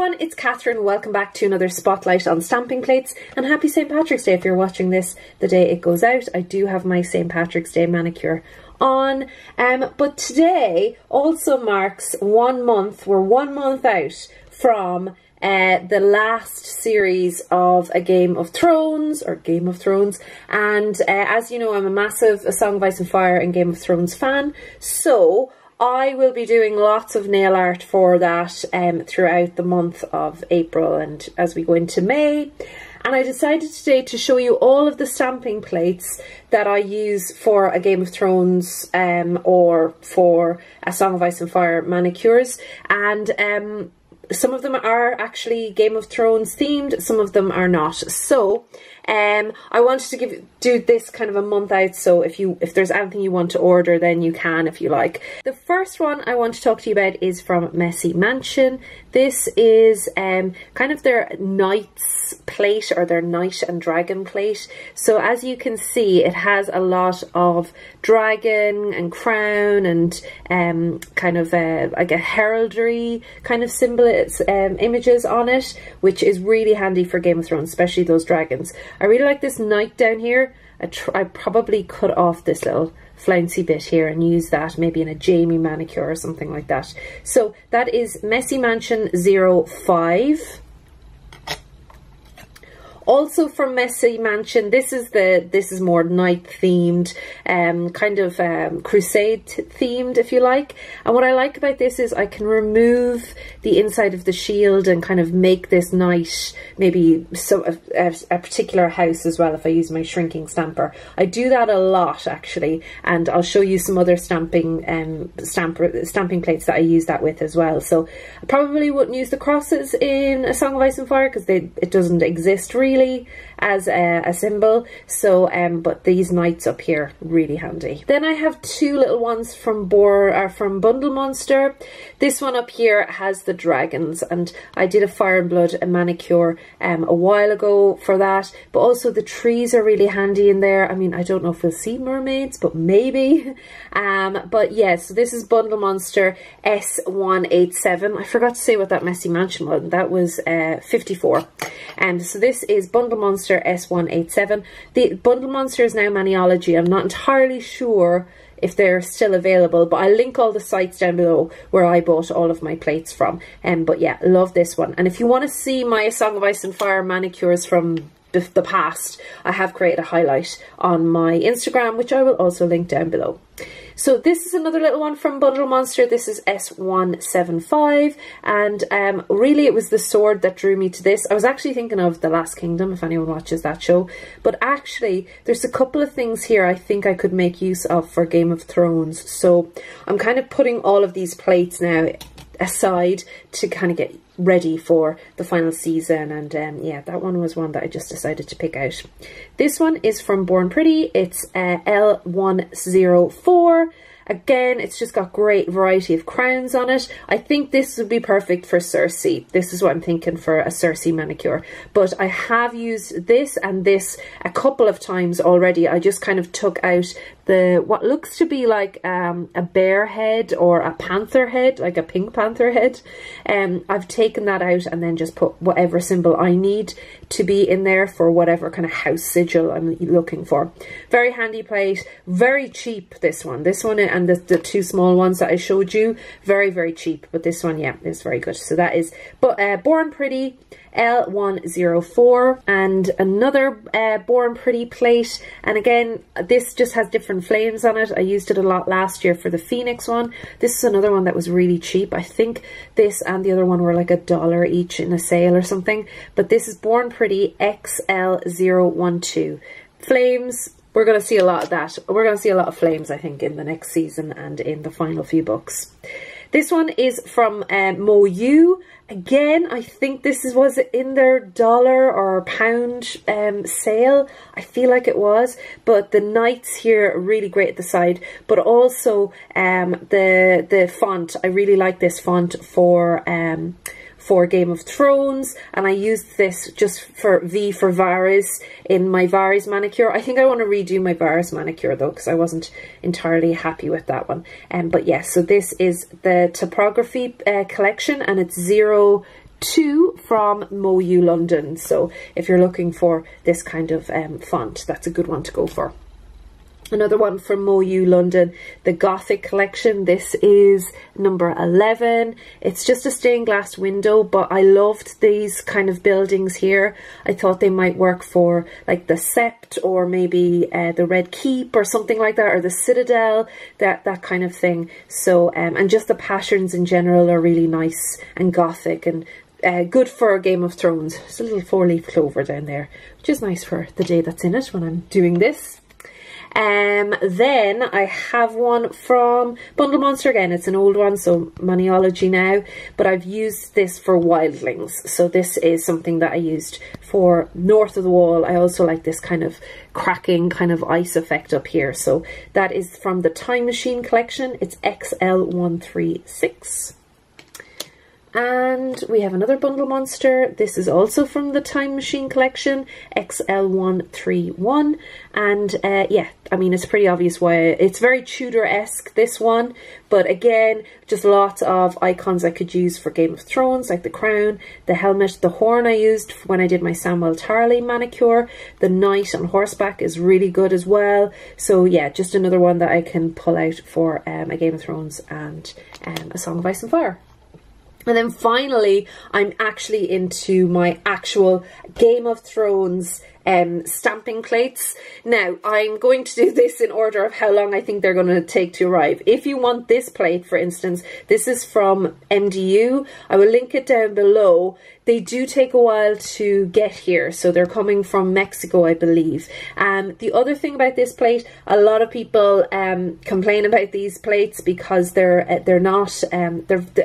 everyone, it's Catherine. Welcome back to another Spotlight on Stamping Plates, and happy St. Patrick's Day if you're watching this the day it goes out. I do have my St. Patrick's Day manicure on, but today also marks 1 month. We're 1 month out from the last series of A Game of Thrones, and as you know, I'm a massive A Song of Ice and Fire and Game of Thrones fan, so I will be doing lots of nail art for that throughout the month of April and as we go into May. And I decided today to show you all of the stamping plates that I use for A Game of Thrones or for A Song of Ice and Fire manicures. And some of them are actually Game of Thrones themed, some of them are not. So I wanted to do this kind of a month out, so if there's anything you want to order, then you can if you like. The first one I want to talk to you about is from Messy Mansion. This is kind of their Knights plate, or their Knight and Dragon plate. So as you can see, it has a lot of dragon and crown and kind of like a heraldry kind of images on it, which is really handy for Game of Thrones, especially those dragons. I really like this knight down here. I probably cut off this little flouncy bit here and use that maybe in a Jamie manicure or something like that. So that is Messy Mansion 05. Also from Messy Mansion, this is more knight themed, kind of crusade themed, if you like. And what I like about this is I can remove the inside of the shield and kind of make this knight maybe a particular house as well if I use my shrinking stamper. I do that a lot actually, and I'll show you some other stamping plates that I use that with as well. So I probably wouldn't use the crosses in A Song of Ice and Fire because it doesn't exist really as a symbol, so but these knights up here really handy. Then I have two little ones from Bundle Monster. This one up here has the dragons, and I did a Fire and Blood manicure a while ago for that, but also the trees are really handy in there. I mean, I don't know if we'll see mermaids, but maybe. But yes, so this is Bundle Monster S187. I forgot to say what that Messy Mansion was. That was 54. So this is Bundle Monster S187. The Bundle Monster is now Maniology. I'm not entirely sure if they're still available, but I'll link all the sites down below where I bought all of my plates from. But yeah, love this one. And if you want to see my A Song of Ice and Fire manicures from the past, I have created a highlight on my Instagram, which I will also link down below. So this is another little one from Bundle Monster. This is S175, and really it was the sword that drew me to this. I was actually thinking of The Last Kingdom, if anyone watches that show, but actually there's a couple of things here I think I could make use of for Game of Thrones. So I'm kind of putting all of these plates now aside to kind of get ready for the final season, and yeah, that one was one that I just decided to pick out. This one is from Born Pretty. It's L104. Again, it's just got great variety of crowns on it. I think this would be perfect for Cersei. This is what I'm thinking for a Cersei manicure. But I have used this and this a couple of times already. I just kind of took out what looks to be like a bear head or a panther head, like a pink panther head. I've taken that out and then just put whatever symbol I need to be in there for whatever kind of house sigil I'm looking for. Very handy plate, very cheap, this one and the two small ones that I showed you, very, very cheap, but this one, yeah, is very good. So that is Born Pretty L104, and another Born Pretty plate, and again this just has different flames on it. I used it a lot last year for the Phoenix one. This is another one that was really cheap. I think this and the other one were like $1 each in a sale or something, but this is Born Pretty XL012. Flames, we're going to see a lot of that. We're going to see a lot of flames, I think, in the next season and in the final few books. This one is from Moyu. Again, I think this was in their $1 or pound sale. I feel like it was, but the knights here are really great at the side, but also the font. I really like this font for Game of Thrones, and I used this just for Varys in my Varys manicure. I think I want to redo my Varys manicure though, because I wasn't entirely happy with that one. But yes, so this is the typography collection, and it's 2 from MoU London. So if you're looking for this kind of font, that's a good one to go for. Another one from MoU London, the Gothic collection. This is number 11. It's just a stained glass window, but I loved these kind of buildings here. I thought they might work for like the Sept, or maybe the Red Keep or something like that, or the Citadel, that kind of thing. So and just the patterns in general are really nice and Gothic, and good for Game of Thrones. There's a little 4-leaf clover down there, which is nice for the day that's in it when I'm doing this. Then I have one from Bundle Monster again. It's an old one, so Maniology now, but I've used this for Wildlings. So this is something that I used for North of the Wall. I also like this kind of cracking kind of ice effect up here. So that is from the Time Machine collection. It's XL136. And we have another Bundle Monster. This is also from the Time Machine collection, XL131. And yeah, I mean, it's pretty obvious why. It's very Tudor-esque, this one. But again, just lots of icons I could use for Game of Thrones, like the crown, the helmet, the horn I used when I did my Samwell Tarly manicure. The knight on horseback is really good as well. So yeah, just another one that I can pull out for a Game of Thrones and a Song of Ice and Fire. And then finally, I'm actually into my actual Game of Thrones stamping plates. Now, I'm going to do this in order of how long I think they're going to take to arrive. If you want this plate, for instance, this is from MDU. I will link it down below. They do take a while to get here, so they're coming from Mexico, I believe. The other thing about this plate, a lot of people complain about these plates because the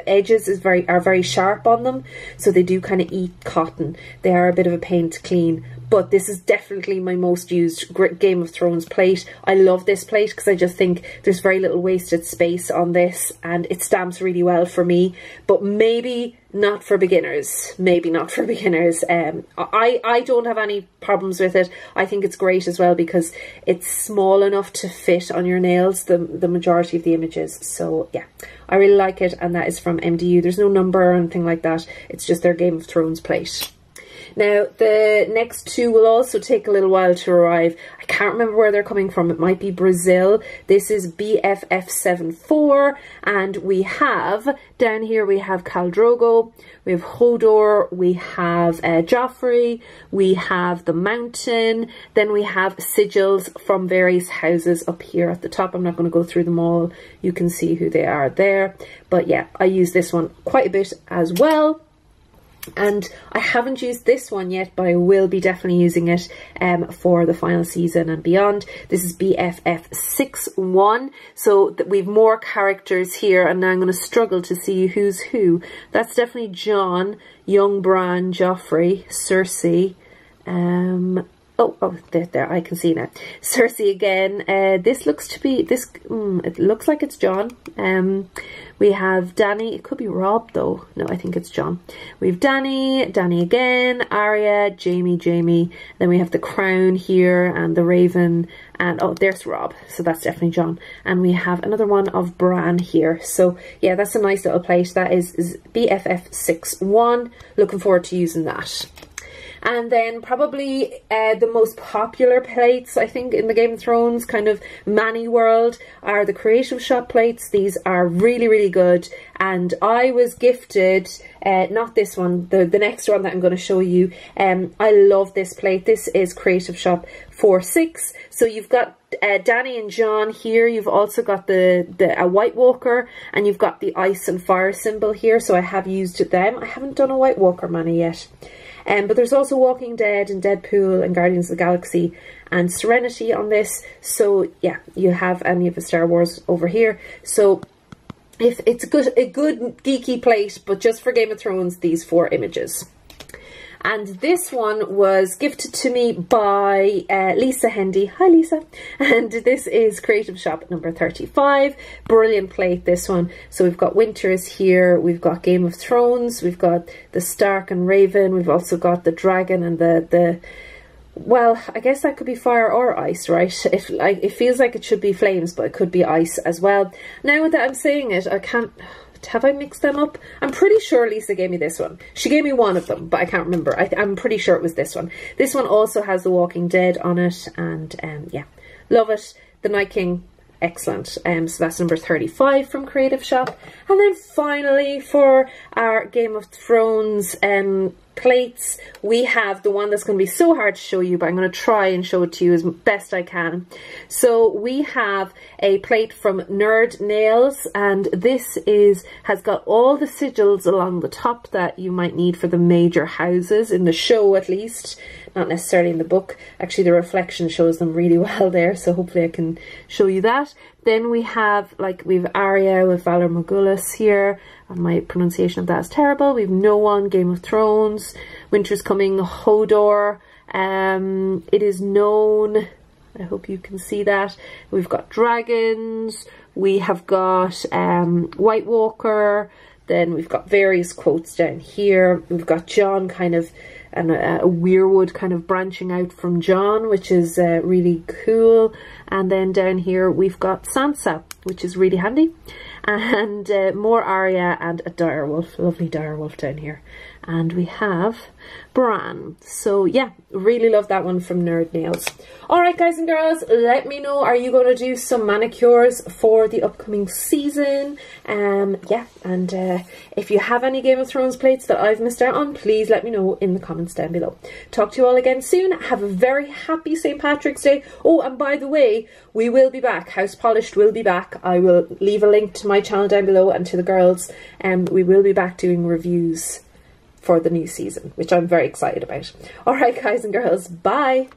edges are very sharp on them, so they do kind of eat cotton. They are a bit of a pain to clean. But this is definitely my most used Game of Thrones plate. I love this plate because I just think there's very little wasted space on this, and it stamps really well for me. But maybe not for beginners. Maybe not for beginners. I don't have any problems with it. I think it's great as well because it's small enough to fit on your nails, the majority of the images. So yeah, I really like it, and that is from MDU. There's no number or anything like that. It's just their Game of Thrones plate. Now, the next two will also take a little while to arrive. I can't remember where they're coming from. It might be Brazil. This is BFF74, and we have, down here we have Khal Drogo, we have Hodor, we have Joffrey, we have the Mountain, then we have sigils from various houses up here at the top. I'm not going to go through them all. You can see who they are there. But yeah, I use this one quite a bit as well. And I haven't used this one yet, but I will be definitely using it for the final season and beyond. This is BFF61, so that we've more characters here, and now I'm going to struggle to see who's who. That's definitely Jon, young Bran, Joffrey, Cersei, oh, there, I can see now. Cersei again. This looks to be, it looks like it's Jon. We have Dany. It could be Rob though. No, I think it's Jon. We have Dany again, Arya, Jaime. Then we have the Crown here and the Raven. And oh, there's Rob. So that's definitely Jon. And we have another one of Bran here. So yeah, that's a nice little plate. That is BFF61. Looking forward to using that. And then probably the most popular plates, I think, in the Game of Thrones kind of Manny world are the Creative Shop plates. These are really, really good. And I was gifted, not this one, the next one that I'm going to show you. I love this plate. This is Creative Shop 46. So you've got Dany and Jon here. You've also got a White Walker, and you've got the ice and fire symbol here. So I have used them. I haven't done a White Walker Manny yet. But there's also Walking Dead and Deadpool and Guardians of the Galaxy and Serenity on this. So yeah, you have any of the Star Wars over here. So if it's a good geeky plate, but just for Game of Thrones, these 4 images. And this one was gifted to me by Lisa Hendy. Hi, Lisa. And this is Creative Shop number 35. Brilliant plate, this one. So we've got Winters here. We've got Game of Thrones. We've got the Stark and Raven. We've also got the Dragon and the well, I guess that could be fire or ice, right? It feels like it should be flames, but it could be ice as well. Now that I'm saying it, I can't have I mixed them up? I'm pretty sure Lisa gave me this one. She gave me one of them, but I can't remember. I'm pretty sure it was this one. This one also has The Walking Dead on it, and yeah, love it. The Night King, excellent. So that's number 35 from Creative Shop. And then finally, for our Game of Thrones plates, we have the one that's going to be so hard to show you, but I'm going to try and show it to you as best I can. So we have a plate from Nerd Nails, and this has got all the sigils along the top that you might need for the major houses, in the show at least, not necessarily in the book. Actually, the reflection shows them really well there, so hopefully I can show you that. Then we have Arya with Valor Morgulis here, and my pronunciation of that is terrible. We have No One, Game of Thrones, Winter's Coming, Hodor. It is known, I hope you can see that. We've got dragons, we have got White Walker, then we've got various quotes down here. We've got Jon kind of, and a weirwood kind of branching out from Jon, which is really cool. And then down here we've got Sansa, which is really handy. And more Arya and a direwolf, lovely direwolf down here. And we have Bran. So yeah, really love that one from Nerd Nails. Alright guys and girls, let me know, are you going to do some manicures for the upcoming season? Yeah, and if you have any Game of Thrones plates that I've missed out on, please let me know in the comments down below. Talk to you all again soon. Have a very happy St. Patrick's Day. Oh, and by the way, we will be back. House Polished will be back. I will leave a link to my channel down below and to the girls. We will be back doing reviews for the new season, which I'm very excited about. Alright guys and girls, bye!